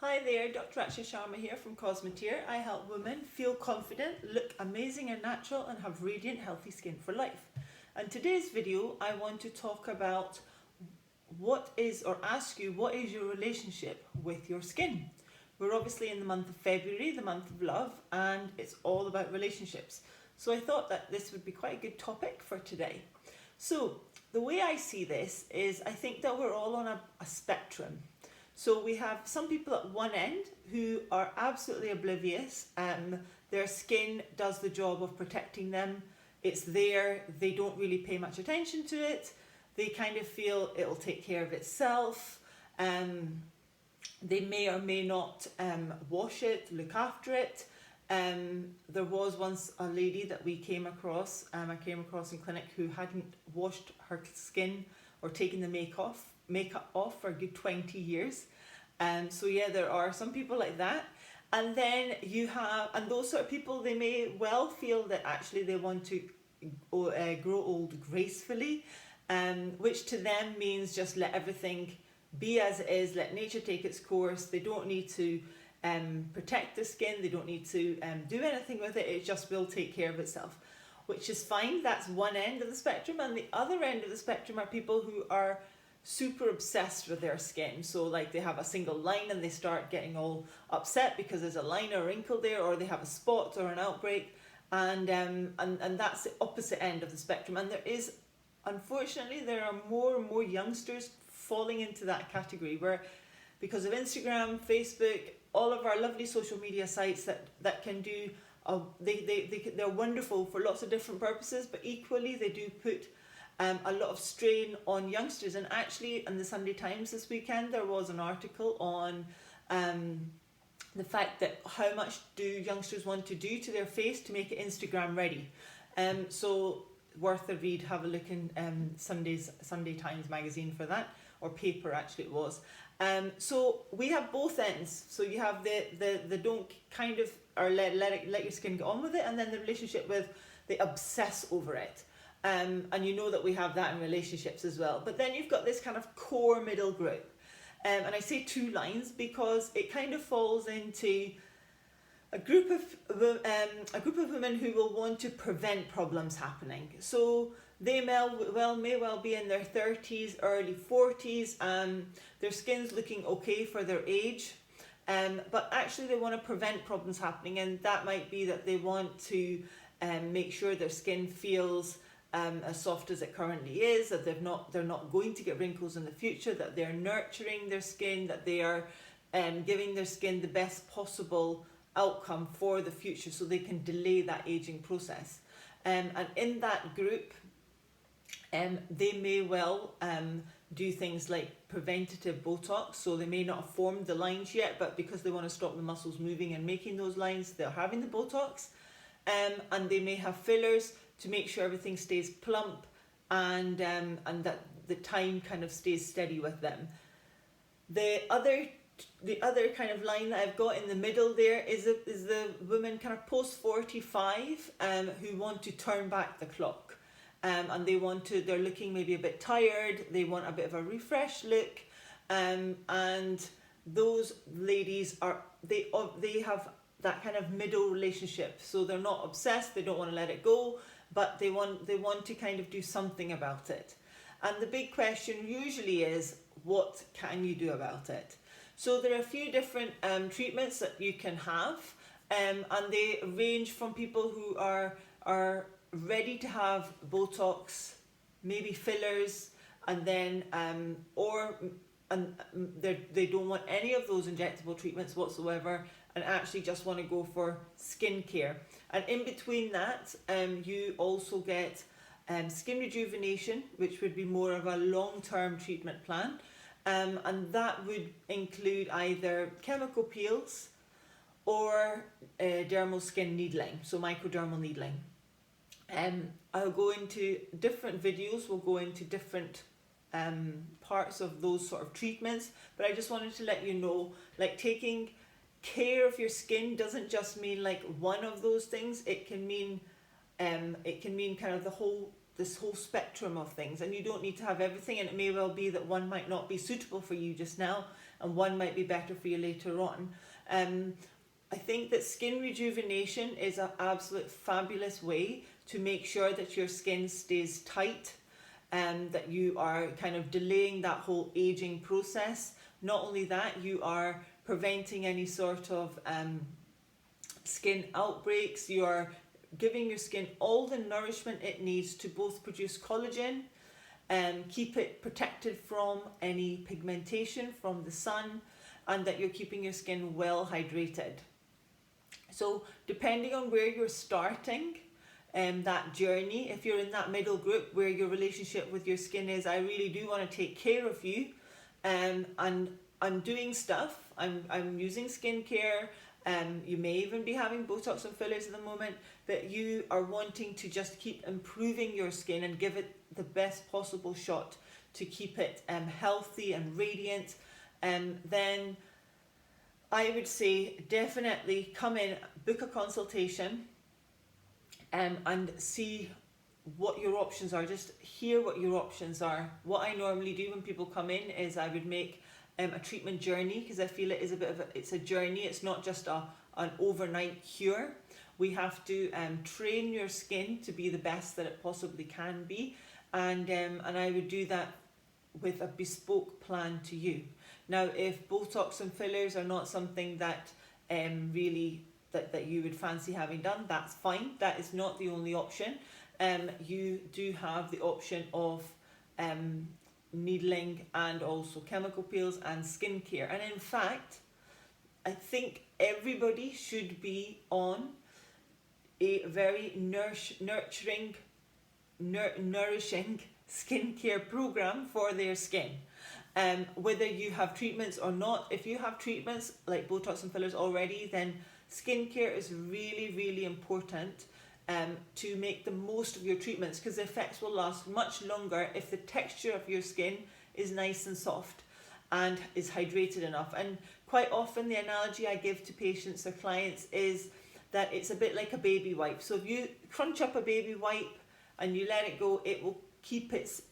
Hi there, Dr. Akshay Sharma here from Cosmeteer. I help women feel confident, look amazing and natural, and have radiant, healthy skin for life. And today's video, I want to talk about ask you, what is your relationship with your skin? We're obviously in the month of February, the month of love, and it's all about relationships. So I thought that this would be quite a good topic for today. So the way I see this is I think that we're all on a spectrum. So we have some people at one end who are absolutely oblivious. Their skin does the job of protecting them. It's there. They don't really pay much attention to it. They kind of feel it'll take care of itself. They may or may not wash it, look after it. There was once a lady that we came across, I came across in clinic, who hadn't washed her skin or taken the makeup off for a good 20 years. So yeah, there are some people like that. And then you have, and those sort of people, they may well feel that actually they want to grow old gracefully, which to them means just let everything be as it is, let nature take its course. They don't need to protect the skin, they don't need to do anything with it, it just will take care of itself, which is fine. That's one end of the spectrum. And the other end of the spectrum are people who are super obsessed with their skin. So like they have a single line and they start getting all upset because there's a line or wrinkle there, or they have a spot or an outbreak, and that's the opposite end of the spectrum. And there is, unfortunately, there are more and more youngsters falling into that category, where because of Instagram, Facebook, all of our lovely social media sites that can do they're wonderful for lots of different purposes, but equally they do put a lot of strain on youngsters. And actually in the Sunday Times this weekend there was an article on the fact that how much do youngsters want to do to their face to make it Instagram ready. So worth a read, have a look in Sunday Times magazine for that, or paper actually it was. So we have both ends. So you have the don't kind of, or let your skin get on with it, and then the relationship with the obsess over it. And you know that we have that in relationships as well. But then you've got this kind of core middle group. And I say two lines because it kind of falls into a group of women who will want to prevent problems happening. So they may well be in their 30s, early 40s, their skin's looking okay for their age, but actually they want to prevent problems happening. And that might be that they want to make sure their skin feels as soft as it currently is, that they're not going to get wrinkles in the future, that they're nurturing their skin, that they are giving their skin the best possible outcome for the future, so they can delay that aging process. And in that group, they may well do things like preventative Botox. So they may not have formed the lines yet, but because they want to stop the muscles moving and making those lines, they're having the Botox. And they may have fillers to make sure everything stays plump, and that the time kind of stays steady with them. The other kind of line that I've got in the middle there is the women kind of post 45 who want to turn back the clock, and they're looking maybe a bit tired, they want a bit of a refresh look, and those ladies they have that kind of middle relationship. So they're not obsessed, they don't want to let it go, but they want to kind of do something about it. And the big question usually is, what can you do about it? So there are a few different treatments that you can have, and they range from people who are ready to have Botox, maybe fillers, and then they don't want any of those injectable treatments whatsoever, and actually just want to go for skincare. And in between that, you also get skin rejuvenation, which would be more of a long-term treatment plan. And that would include either chemical peels or dermal skin needling, so microdermal needling. I'll go into different videos, we'll go into different parts of those sort of treatments, but I just wanted to let you know, like, taking care of your skin doesn't just mean like one of those things. It can mean kind of this whole spectrum of things, and you don't need to have everything, and it may well be that one might not be suitable for you just now, and one might be better for you later on. I think that skin rejuvenation is an absolute fabulous way to make sure that your skin stays tight, and that you are kind of delaying that whole aging process. Not only that, you are preventing any sort of skin outbreaks. You are giving your skin all the nourishment it needs to both produce collagen and keep it protected from any pigmentation from the sun, and that you're keeping your skin well hydrated. So depending on where you're starting that journey, if you're in that middle group where your relationship with your skin is, I really do want to take care of you, and I'm doing stuff, I'm using skincare, you may even be having Botox and fillers at the moment, that you are wanting to just keep improving your skin and give it the best possible shot to keep it healthy and radiant, then I would say definitely come in, book a consultation, and see what your options are. Just hear what your options are. What I normally do when people come in is I would make a treatment journey, because I feel it is a bit of it's a journey. It's not just an overnight cure. We have to train your skin to be the best that it possibly can be, and I would do that with a bespoke plan to you. Now, if Botox and fillers are not something that really that you would fancy having done, that's fine. That is not the only option. You do have the option of needling and also chemical peels and skincare. And in fact, I think everybody should be on a very nourishing skincare program for their skin. Whether you have treatments or not, if you have treatments like Botox and fillers already, then skincare is really, really important to make the most of your treatments, because the effects will last much longer if the texture of your skin is nice and soft and is hydrated enough. And quite often the analogy I give to patients or clients is that it's a bit like a baby wipe. So if you crunch up a baby wipe and you let it go, it will keep its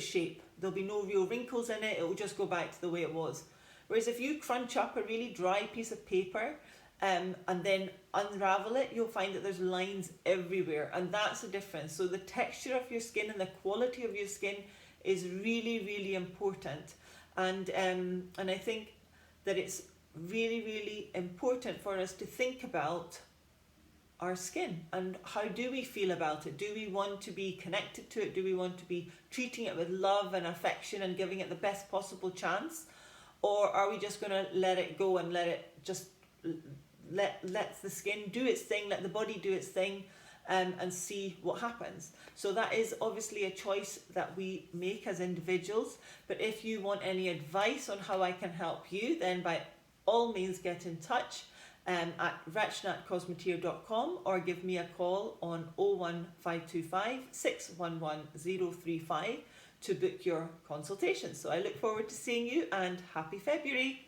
shape. There'll be no real wrinkles in it. It will just go back to the way it was. Whereas if you crunch up a really dry piece of paper and then unravel it, you'll find that there's lines everywhere, and that's the difference. So the texture of your skin and the quality of your skin is really, really important, and I think that it's really, really important for us to think about our skin and how do we feel about it. Do we want to be connected to it? Do we want to be treating it with love and affection and giving it the best possible chance? Or are we just going to let it go and let it just let the skin do its thing, let the body do its thing, and see what happens? So that is obviously a choice that we make as individuals. But if you want any advice on how I can help you, then by all means get in touch at rachnatcosmetier.com, or give me a call on 01525 611 035 to book your consultation. So I look forward to seeing you, and happy February.